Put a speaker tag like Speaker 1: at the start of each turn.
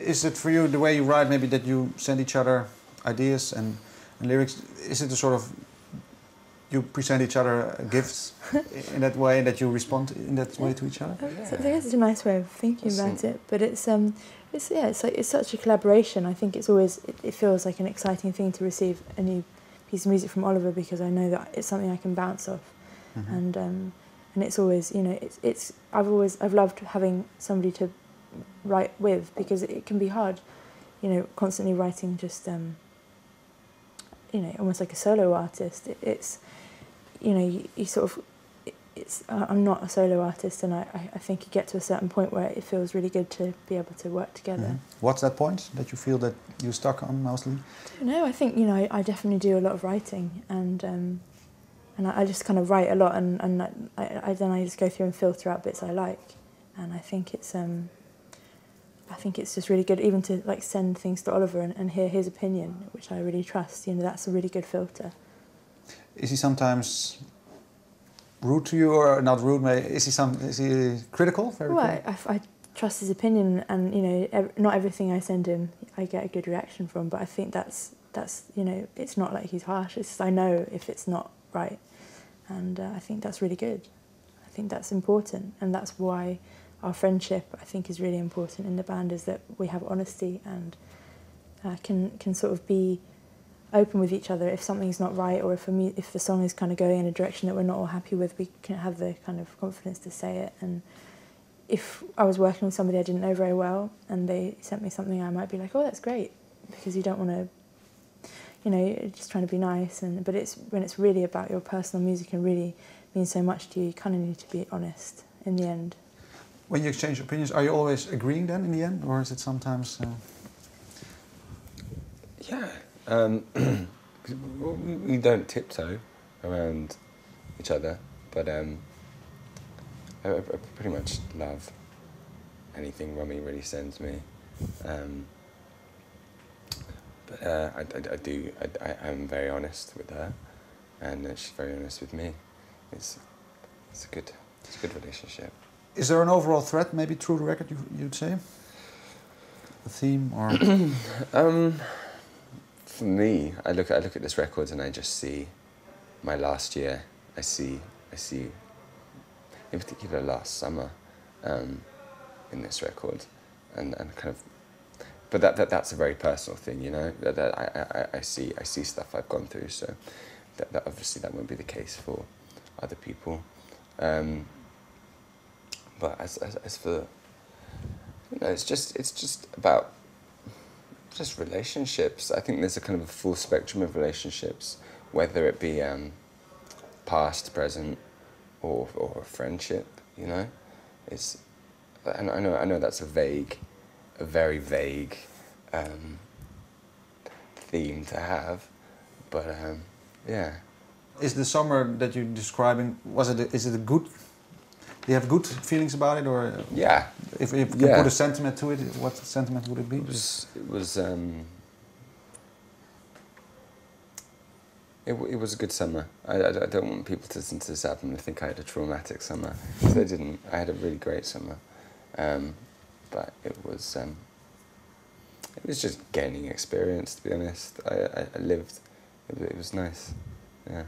Speaker 1: Is it for you the way you write, maybe that you send each other ideas and lyrics? Is it a sort of, you present each other gifts in that way, and that you respond in that way to each other?
Speaker 2: So I guess it's a nice way of thinking about it, but it's such a collaboration. I think it's always, it feels like an exciting thing to receive a new piece of music from Oliver, because I know that it's something I can bounce off, and it's always, you know, I've loved having somebody to write with, because it can be hard, you know, constantly writing just you know, almost like a solo artist. It's, you know, you sort of, I'm not a solo artist, and I think you get to a certain point where it feels really good to be able to work together.
Speaker 1: What's that point that you feel that you're stuck on mostly?
Speaker 2: I don't know, I think, you know, I definitely do a lot of writing, and I just kind of write a lot, and then I just go through and filter out bits I like, and I think it's just really good even to like send things to Oliver and hear his opinion, which I really trust. You know, that's a really good filter.
Speaker 1: Is he sometimes rude to you, or not rude? Is he critical? Very critical?
Speaker 2: I trust his opinion, and you know, not everything I send him I get a good reaction from. But I think that's you know, it's not like he's harsh. It's just I know if it's not right, and I think that's really good. I think that's important, and that's why our friendship, I think, is really important in the band, is that we have honesty and can sort of be open with each other if something's not right, or if the song is kind of going in a direction that we're not all happy with, we can have the kind of confidence to say it. And if I was working with somebody I didn't know very well and they sent me something, I might be like, oh, that's great, because you don't want to, you know, you're just trying to be nice. But it's when it's really about your personal music and really means so much to you, you kind of need to be honest in the end.
Speaker 1: When you exchange opinions, are you always agreeing then in the end, or is it sometimes?
Speaker 3: Yeah, we don't tiptoe around each other, but I pretty much love anything Romy really sends me. But I'm very honest with her, and she's very honest with me. It's a good relationship.
Speaker 1: Is there an overall thread, maybe through the record, you'd say? A theme, or?
Speaker 3: For me, I look at this record and I just see my last year. I see, in particular, last summer, in this record, and kind of. But that's a very personal thing, you know. That I see stuff I've gone through, so that obviously that won't be the case for other people. But as for, you know, it's just about just relationships. I think there's a kind of a full spectrum of relationships, whether it be past, present, or a friendship. You know, it's, and I know that's a very vague theme to have, but yeah.
Speaker 1: Is the summer that you're describing, is it a good? Do you have good feelings about it, or
Speaker 3: yeah?
Speaker 1: If you can put a sentiment to it, what sentiment would it be?
Speaker 3: It was a good summer. I don't want people to listen to this album and think I had a traumatic summer. So I didn't. I had a really great summer, but it was just gaining experience. To be honest, I lived. It was nice. Yeah.